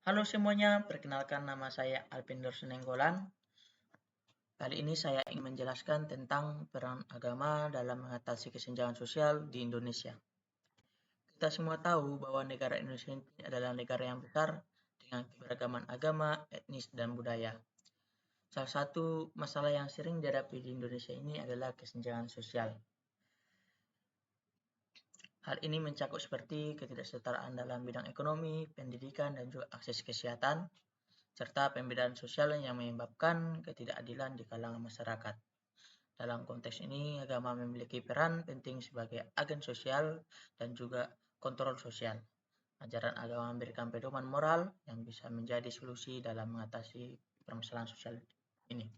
Halo semuanya, perkenalkan nama saya Alpinder Senenggolan. Kali ini saya ingin menjelaskan tentang peran agama dalam mengatasi kesenjangan sosial di Indonesia. Kita semua tahu bahwa negara Indonesia ini adalah negara yang besar dengan keberagaman agama, etnis, dan budaya. Salah satu masalah yang sering dihadapi di Indonesia ini adalah kesenjangan sosial. Hal ini mencakup seperti ketidaksetaraan dalam bidang ekonomi, pendidikan, dan juga akses kesehatan, serta pembedaan sosial yang menyebabkan ketidakadilan di kalangan masyarakat. Dalam konteks ini, agama memiliki peran penting sebagai agen sosial dan juga kontrol sosial. Ajaran agama memberikan pedoman moral yang bisa menjadi solusi dalam mengatasi permasalahan sosial ini.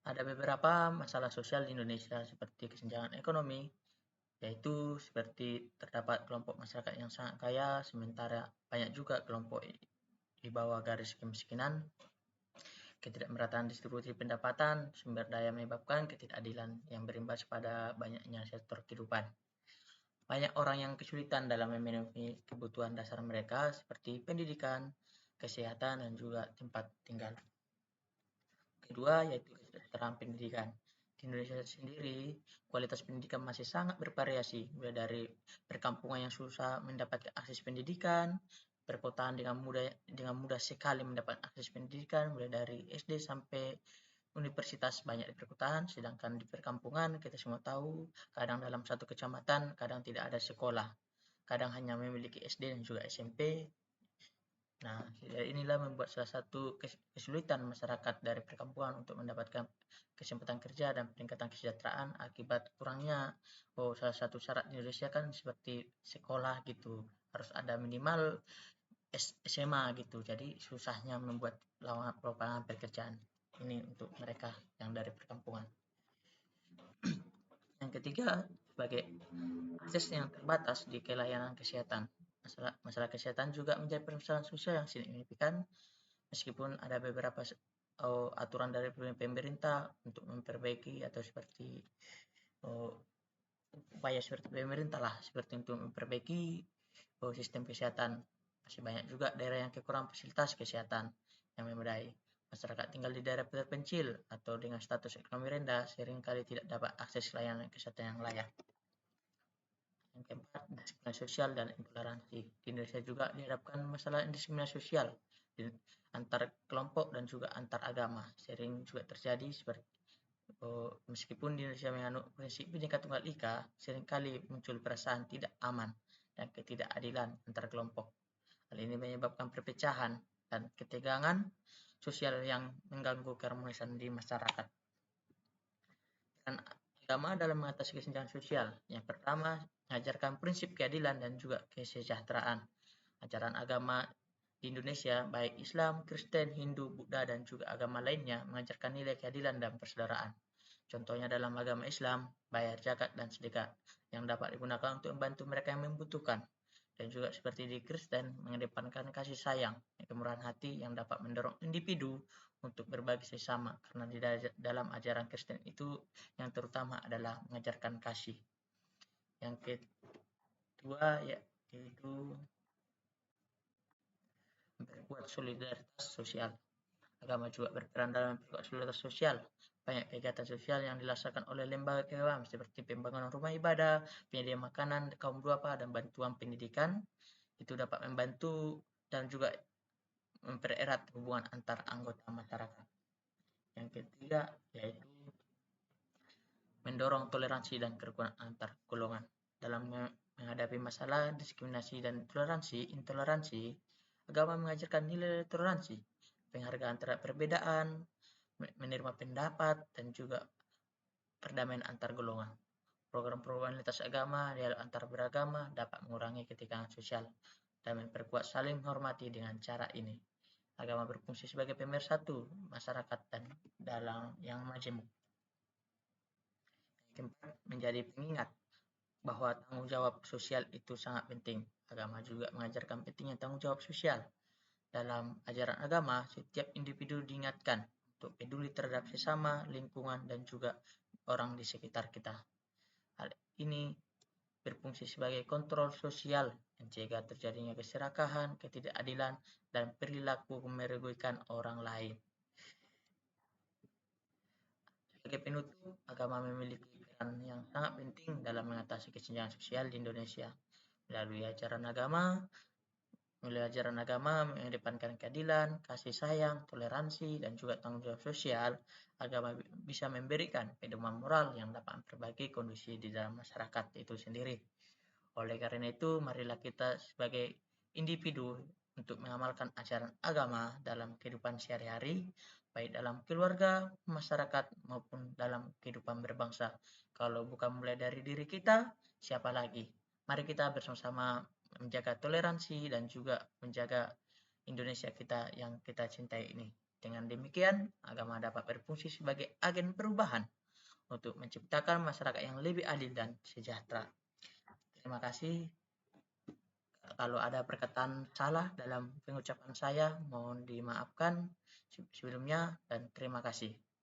Ada beberapa masalah sosial di Indonesia seperti kesenjangan ekonomi, yaitu seperti terdapat kelompok masyarakat yang sangat kaya, sementara banyak juga kelompok di bawah garis kemiskinan. Ketidakmerataan distribusi pendapatan sumber daya menyebabkan ketidakadilan yang berimbas pada banyaknya sektor kehidupan. Banyak orang yang kesulitan dalam memenuhi kebutuhan dasar mereka seperti pendidikan, kesehatan, dan juga tempat tinggal. Kedua, yaitu ketersediaan pendidikan. Di Indonesia sendiri, kualitas pendidikan masih sangat bervariasi, mulai dari perkampungan yang susah mendapatkan akses pendidikan, perkotaan dengan mudah sekali mendapat akses pendidikan, mulai dari SD sampai universitas banyak di perkotaan, sedangkan di perkampungan kita semua tahu, kadang dalam satu kecamatan, kadang tidak ada sekolah, kadang hanya memiliki SD dan juga SMP. Nah, inilah membuat salah satu kesulitan masyarakat dari perkampungan untuk mendapatkan kesempatan kerja dan peningkatan kesejahteraan akibat kurangnya salah satu syarat di Indonesia kan seperti sekolah gitu, harus ada minimal SMA gitu. Jadi susahnya membuat lapangan pekerjaan ini untuk mereka yang dari perkampungan. Yang ketiga, sebagai akses yang terbatas di kelayanan kesehatan. Masalah kesehatan juga menjadi permasalahan sosial yang signifikan meskipun ada beberapa aturan dari pemerintah untuk memperbaiki atau seperti oh, upaya seperti pemerintah lah seperti untuk memperbaiki sistem kesehatan. Masih banyak juga daerah yang kekurangan fasilitas kesehatan yang memadai. Masyarakat tinggal di daerah terpencil atau dengan status ekonomi rendah seringkali tidak dapat akses layanan kesehatan yang layak. Yang keempat, diskriminasi sosial dan intoleransi. Di Indonesia juga dihadapkan masalah diskriminasi sosial antar kelompok dan juga antar agama. Sering juga terjadi seperti meskipun di Indonesia menganut prinsip Bhinneka Tunggal Ika, seringkali muncul perasaan tidak aman dan ketidakadilan antar kelompok. Hal ini menyebabkan perpecahan dan ketegangan sosial yang mengganggu keharmonisan di masyarakat. Dan agama dalam mengatasi kesenjangan sosial. Yang pertama, mengajarkan prinsip keadilan dan juga kesejahteraan. Ajaran agama di Indonesia, baik Islam, Kristen, Hindu, Buddha, dan juga agama lainnya, mengajarkan nilai keadilan dan persaudaraan. Contohnya dalam agama Islam, bayar zakat dan sedekah yang dapat digunakan untuk membantu mereka yang membutuhkan. Dan juga seperti di Kristen, mengedepankan kasih sayang, kemurahan hati yang dapat mendorong individu untuk berbagi sesama. Karena di dalam ajaran Kristen itu yang terutama adalah mengajarkan kasih. Yang kedua yaitu memperkuat solidaritas sosial. Agama juga berperan dalam memperkuat solidaritas sosial. Banyak kegiatan sosial yang dilaksanakan oleh lembaga keagamaan seperti pembangunan rumah ibadah, penyediaan makanan kaum duafa, dan bantuan pendidikan. Itu dapat membantu dan juga mempererat hubungan antar anggota masyarakat. Yang ketiga yaitu mendorong toleransi dan kerukunan antar golongan. Dalam menghadapi masalah diskriminasi dan intoleransi, agama mengajarkan nilai toleransi, penghargaan terhadap perbedaan, menerima pendapat, dan juga perdamaian antar golongan. Program-program lintas agama dialog antar beragama dapat mengurangi ketegangan sosial dan memperkuat saling menghormati dengan cara ini. Agama berfungsi sebagai pemersatu masyarakat dan dalam yang majemuk. Yang keempat, menjadi pengingat bahwa tanggung jawab sosial itu sangat penting. Agama juga mengajarkan pentingnya tanggung jawab sosial. Dalam ajaran agama, setiap individu diingatkan untuk peduli terhadap sesama, lingkungan, dan juga orang di sekitar kita. Hal ini berfungsi sebagai kontrol sosial, mencegah terjadinya keserakahan, ketidakadilan, dan perilaku merugikan orang lain. Sebagai penutup, agama memiliki peran yang sangat penting dalam mengatasi kesenjangan sosial di Indonesia. Melalui ajaran agama mengedepankan keadilan, kasih sayang, toleransi, dan juga tanggung jawab sosial. Agama bisa memberikan pedoman moral yang dapat memperbaiki kondisi di dalam masyarakat itu sendiri. Oleh karena itu, marilah kita sebagai individu untuk mengamalkan ajaran agama dalam kehidupan sehari-hari, baik dalam keluarga, masyarakat, maupun dalam kehidupan berbangsa. Kalau bukan mulai dari diri kita, siapa lagi? Mari kita bersama-sama menjaga toleransi dan juga menjaga Indonesia kita yang kita cintai ini. Dengan demikian, agama dapat berfungsi sebagai agen perubahan untuk menciptakan masyarakat yang lebih adil dan sejahtera. Terima kasih. Kalau ada perkataan salah dalam pengucapan saya, mohon dimaafkan sebelumnya dan terima kasih.